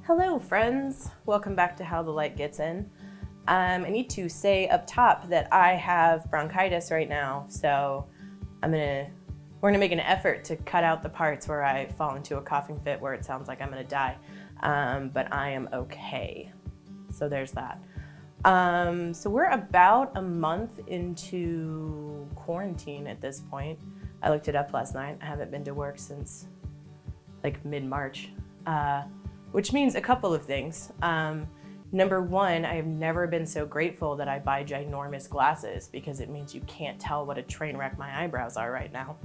Hello friends, welcome back to How the Light Gets In. I need to say up top that I have bronchitis right now, so we're gonna make an effort to cut out the parts where I fall into a coughing fit where it sounds like I'm gonna die, but I am okay. So there's that. So we're about a month into quarantine at this point. I looked it up last night. I haven't been to work since like mid-March. Which means a couple of things. Number one, I have never been so grateful that I buy ginormous glasses because it means you can't tell what a train wreck my eyebrows are right now.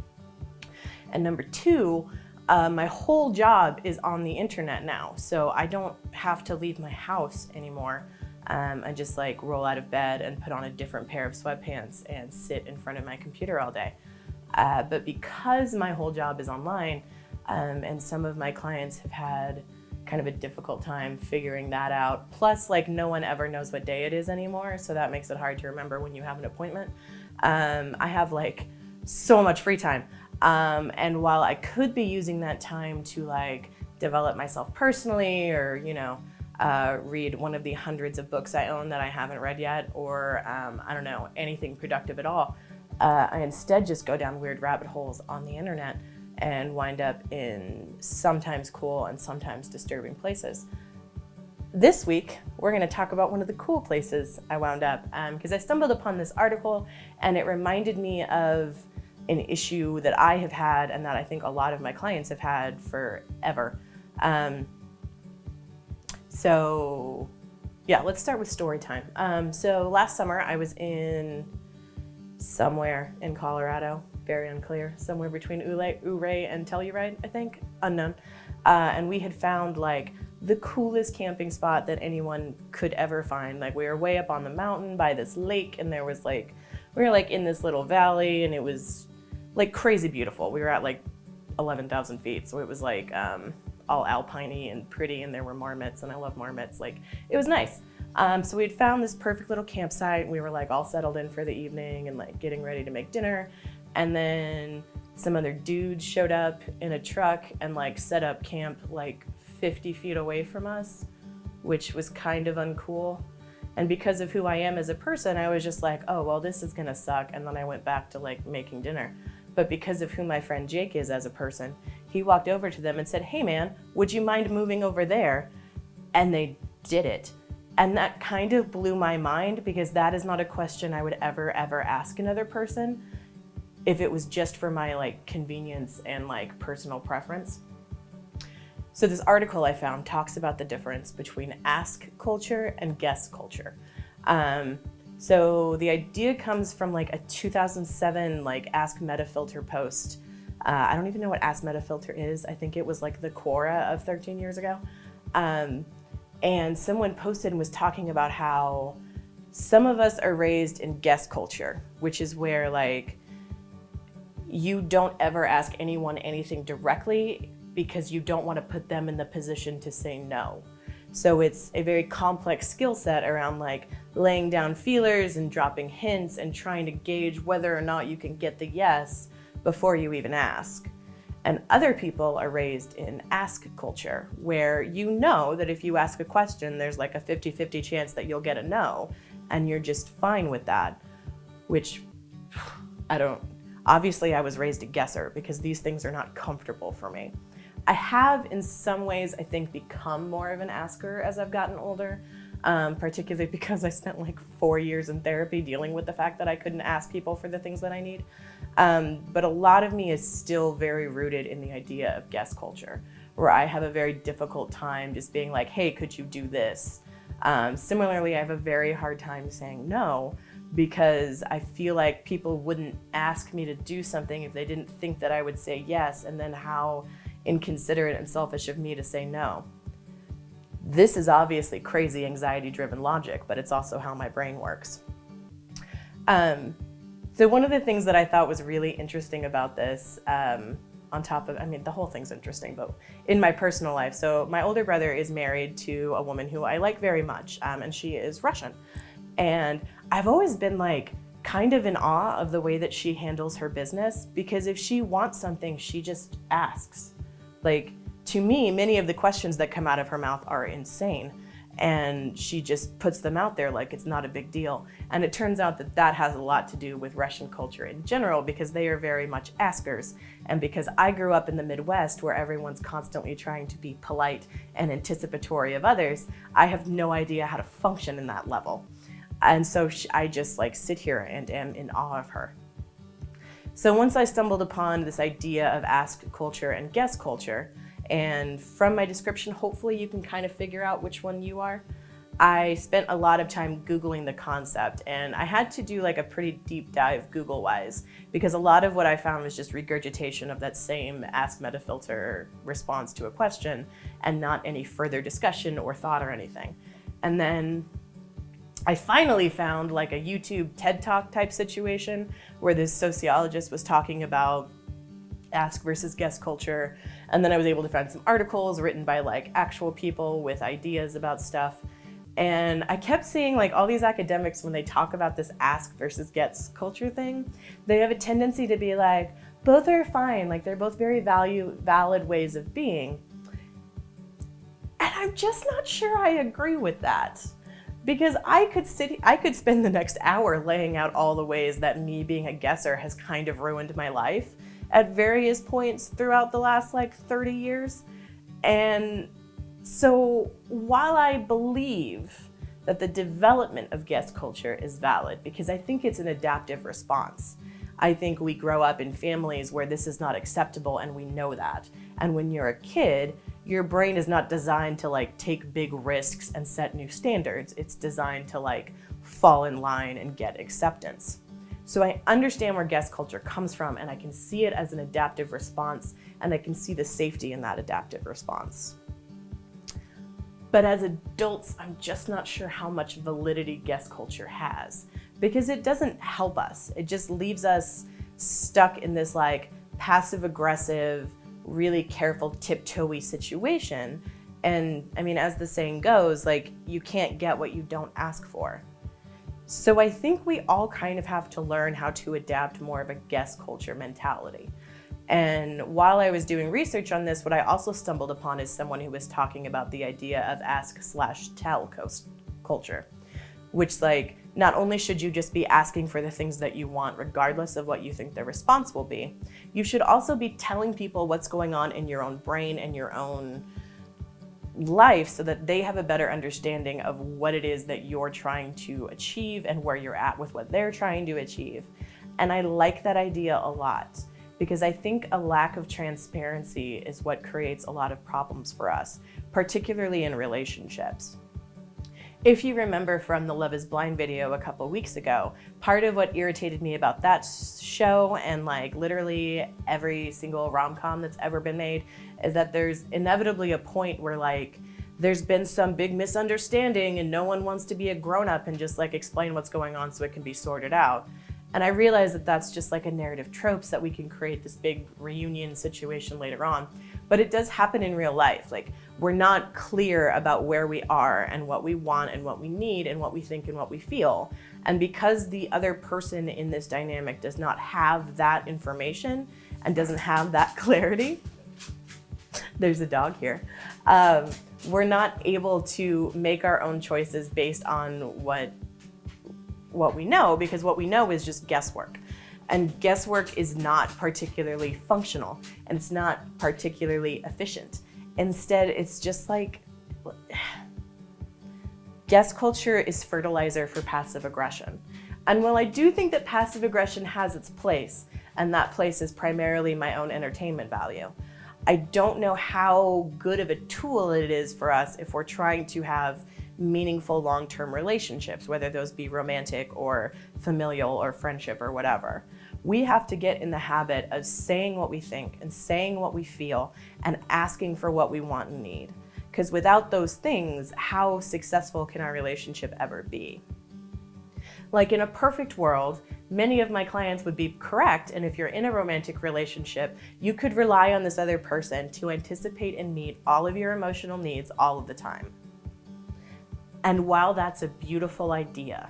And number two, my whole job is on the internet now, so I don't have to leave my house anymore. I just like roll out of bed and put on a different pair of sweatpants and sit in front of my computer all day. But because my whole job is online, and some of my clients have had kind of a difficult time figuring that out. Plus, like, no one ever knows what day it is anymore, so that makes it hard to remember when you have an appointment. I have like so much free time. And while I could be using that time to like develop myself personally or, read one of the hundreds of books I own that I haven't read yet, or I don't know, anything productive at all, I instead just go down weird rabbit holes on the internet and wind up in sometimes cool and sometimes disturbing places. This week, we're gonna talk about one of the cool places I wound up, because I stumbled upon this article and it reminded me of an issue that I have had and that I think a lot of my clients have had forever. So yeah, let's start with story time. So last summer I was in somewhere in Colorado, very unclear, somewhere between Ouray and Telluride, I think, unknown. And we had found like the coolest camping spot that anyone could ever find. Like, we were way up on the mountain by this lake, and there was like, we were like in this little valley, and it was like crazy beautiful. We were at like 11,000 feet, so it was like all alpine-y and pretty, and there were marmots, and I love marmots. Like, it was nice. So we'd found this perfect little campsite, and we were like all settled in for the evening and like getting ready to make dinner. And then some other dudes showed up in a truck and like set up camp like 50 feet away from us, which was kind of uncool. And because of who I am as a person, I was just like, oh, well, this is gonna suck. And then I went back to like making dinner. But because of who my friend Jake is as a person, he walked over to them and said, hey man, would you mind moving over there? And they did it. And that kind of blew my mind, because that is not a question I would ever ask another person if it was just for my like convenience and like personal preference. So this article I found talks about the difference between ask culture and guess culture. So the idea comes from like a 2007 like Ask Metafilter post. I don't even know what Ask Metafilter is. I think it was like the Quora of 13 years ago. And someone posted and was talking about how some of us are raised in guess culture, which is where like you don't ever ask anyone anything directly because you don't want to put them in the position to say no. So it's a very complex skill set around like laying down feelers and dropping hints and trying to gauge whether or not you can get the yes before you even ask. And other people are raised in ask culture, where you know that if you ask a question, there's like a 50-50 chance that you'll get a no, and you're just fine with that, which obviously I was raised a guesser because these things are not comfortable for me. I have in some ways, I think, become more of an asker as I've gotten older, particularly because I spent like 4 years in therapy dealing with the fact that I couldn't ask people for the things that I need. But a lot of me is still very rooted in the idea of guess culture, where I have a very difficult time just being like, hey, could you do this? Similarly, I have a very hard time saying no, because I feel like people wouldn't ask me to do something if they didn't think that I would say yes, and then how inconsiderate and selfish of me to say no. This is obviously crazy anxiety-driven logic, but it's also how my brain works. So one of the things that I thought was really interesting about this, on top of, the whole thing's interesting, but in my personal life, so my older brother is married to a woman who I like very much, and she is Russian. And I've always been like kind of in awe of the way that she handles her business, because if she wants something, she just asks. Like, to me, many of the questions that come out of her mouth are insane. And she just puts them out there like it's not a big deal. And it turns out that that has a lot to do with Russian culture in general, because they are very much askers. And because I grew up in the Midwest where everyone's constantly trying to be polite and anticipatory of others, I have no idea how to function in that level. And so I just like sit here and am in awe of her. So once I stumbled upon this idea of ask culture and guess culture, and from my description, hopefully you can kind of figure out which one you are. I spent a lot of time Googling the concept, and I had to do like a pretty deep dive Google-wise, because a lot of what I found was just regurgitation of that same Ask Metafilter response to a question, and not any further discussion or thought or anything. And then I finally found like a YouTube TED Talk type situation where this sociologist was talking about ask versus guess culture. And then I was able to find some articles written by like actual people with ideas about stuff. And I kept seeing like all these academics, when they talk about this ask versus guess culture thing, they have a tendency to be like, both are fine. Like they're both very valid ways of being. And I'm just not sure I agree with that. Because I could spend the next hour laying out all the ways that me being a guesser has kind of ruined my life at various points throughout the last like 30 years. And so while I believe that the development of guess culture is valid, because I think it's an adaptive response. I think we grow up in families where this is not acceptable, and we know that. And when you're a kid, your brain is not designed to like take big risks and set new standards. It's designed to like fall in line and get acceptance. So I understand where guess culture comes from, and I can see it as an adaptive response, and I can see the safety in that adaptive response. But as adults, I'm just not sure how much validity guess culture has, because it doesn't help us. It just leaves us stuck in this like passive aggressive, really careful, tiptoey situation. And I mean, as the saying goes, like you can't get what you don't ask for. So I think we all kind of have to learn how to adapt more of a guess culture mentality. And while I was doing research on this, what I also stumbled upon is someone who was talking about the idea of ask/tell culture, which like, not only should you just be asking for the things that you want, regardless of what you think the response will be, you should also be telling people what's going on in your own brain and your own life so that they have a better understanding of what it is that you're trying to achieve and where you're at with what they're trying to achieve. And I like that idea a lot, because I think a lack of transparency is what creates a lot of problems for us, particularly in relationships. If you remember from the Love is Blind video a couple weeks ago, part of what irritated me about that show, and like literally every single rom-com that's ever been made, is that there's inevitably a point where like there's been some big misunderstanding and no one wants to be a grown-up and just like explain what's going on so it can be sorted out. And I realize that that's just like a narrative trope so that we can create this big reunion situation later on. But it does happen in real life. Like, we're not clear about where we are and what we want and what we need and what we think and what we feel. And because the other person in this dynamic does not have that information and doesn't have that clarity, there's a dog here, we're not able to make our own choices based on what we know, because what we know is just guesswork. And guesswork is not particularly functional, and it's not particularly efficient. Instead, it's just like, guess culture is fertilizer for passive aggression. And while I do think that passive aggression has its place, and that place is primarily my own entertainment value, I don't know how good of a tool it is for us if we're trying to have meaningful long-term relationships, whether those be romantic or familial or friendship or whatever. We have to get in the habit of saying what we think and saying what we feel and asking for what we want and need. Because without those things, how successful can our relationship ever be? Like, in a perfect world, many of my clients would be correct, and if you're in a romantic relationship, you could rely on this other person to anticipate and meet all of your emotional needs all of the time. And while that's a beautiful idea,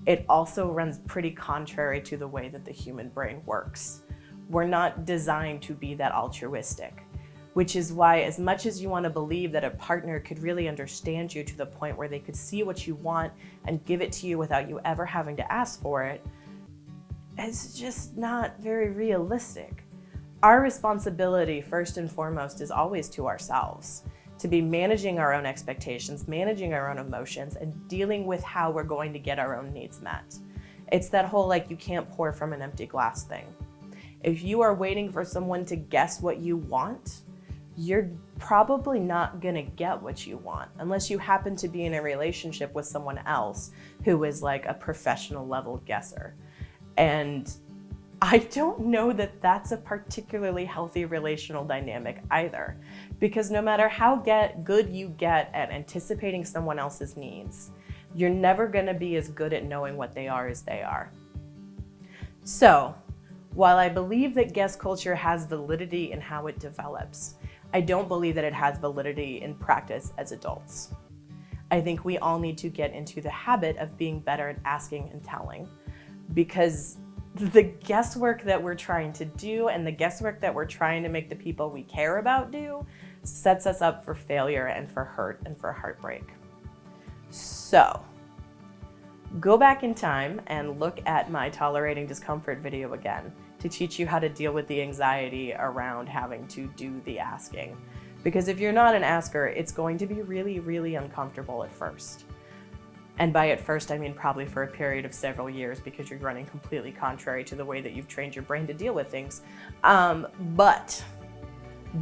it also runs pretty contrary to the way that the human brain works. We're not designed to be that altruistic, which is why as much as you want to believe that a partner could really understand you to the point where they could see what you want and give it to you without you ever having to ask for it, it's just not very realistic. Our responsibility, first and foremost, is always to ourselves, to be managing our own expectations, managing our own emotions, and dealing with how we're going to get our own needs met. It's that whole like you can't pour from an empty glass thing. If you are waiting for someone to guess what you want, you're probably not gonna get what you want unless you happen to be in a relationship with someone else who is like a professional level guesser. And I don't know that that's a particularly healthy relational dynamic either, because no matter how good you get at anticipating someone else's needs, you're never gonna be as good at knowing what they are as they are. So, while I believe that guess culture has validity in how it develops, I don't believe that it has validity in practice as adults. I think we all need to get into the habit of being better at asking and telling, because the guesswork that we're trying to do and the guesswork that we're trying to make the people we care about do sets us up for failure and for hurt and for heartbreak. So, go back in time and look at my tolerating discomfort video again to teach you how to deal with the anxiety around having to do the asking. Because if you're not an asker, it's going to be really, really uncomfortable at first. And by at first, I mean probably for a period of several years because you're running completely contrary to the way that you've trained your brain to deal with things. But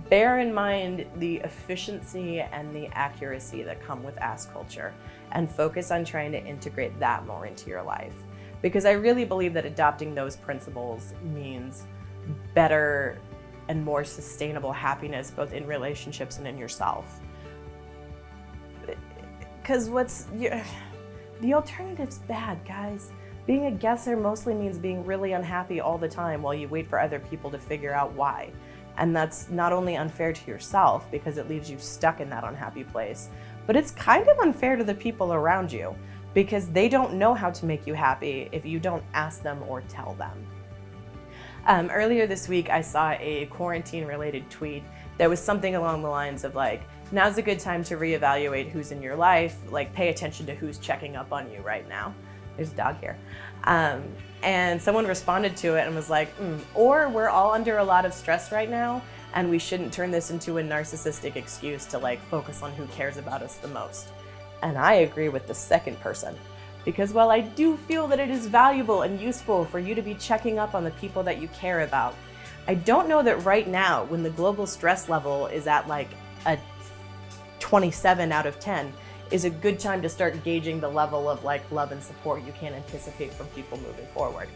bear in mind the efficiency and the accuracy that come with ask culture and focus on trying to integrate that more into your life. Because I really believe that adopting those principles means better and more sustainable happiness, both in relationships and in yourself. Because the alternative's bad, guys. Being a guesser mostly means being really unhappy all the time while you wait for other people to figure out why. And that's not only unfair to yourself because it leaves you stuck in that unhappy place, but it's kind of unfair to the people around you because they don't know how to make you happy if you don't ask them or tell them. Earlier this week, I saw a quarantine-related tweet that was something along the lines of like, now's a good time to reevaluate who's in your life, like pay attention to who's checking up on you right now. There's a dog here. And someone responded to it and was like, or we're all under a lot of stress right now and we shouldn't turn this into a narcissistic excuse to like focus on who cares about us the most. And I agree with the second person. Because while I do feel that it is valuable and useful for you to be checking up on the people that you care about, I don't know that right now, when the global stress level is at like a 27 out of 10, is a good time to start gauging the level of like love and support you can anticipate from people moving forward.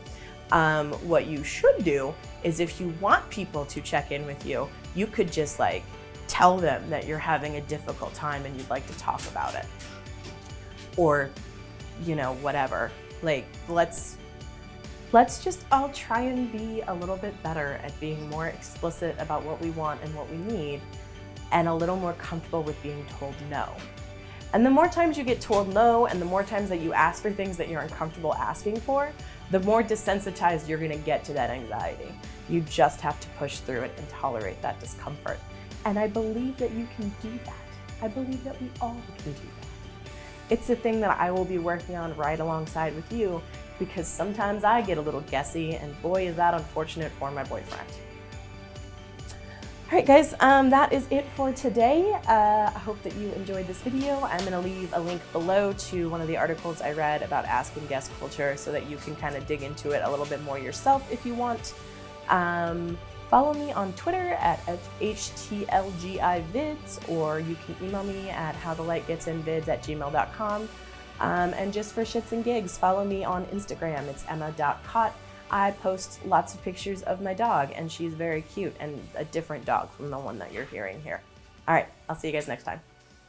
What you should do is if you want people to check in with you, you could just like tell them that you're having a difficult time and you'd like to talk about it. Or, you know, whatever. Like, let's just all try and be a little bit better at being more explicit about what we want and what we need, and a little more comfortable with being told no. And the more times you get told no, and the more times that you ask for things that you're uncomfortable asking for, the more desensitized you're gonna get to that anxiety. You just have to push through it and tolerate that discomfort. And I believe that you can do that. I believe that we all can do that. It's a thing that I will be working on right alongside with you, because sometimes I get a little guessy, and boy, is that unfortunate for my boyfriend. All right, guys, that is it for today. I hope that you enjoyed this video. I'm going to leave a link below to one of the articles I read about ask and guess culture so that you can kind of dig into it a little bit more yourself if you want. Follow me on Twitter at HTLGIvids, or you can email me at howthelightgetsinvids@gmail.com. And just for shits and gigs, follow me on Instagram. It's emma.cott. I post lots of pictures of my dog, and she's very cute and a different dog from the one that you're hearing here. All right, I'll see you guys next time.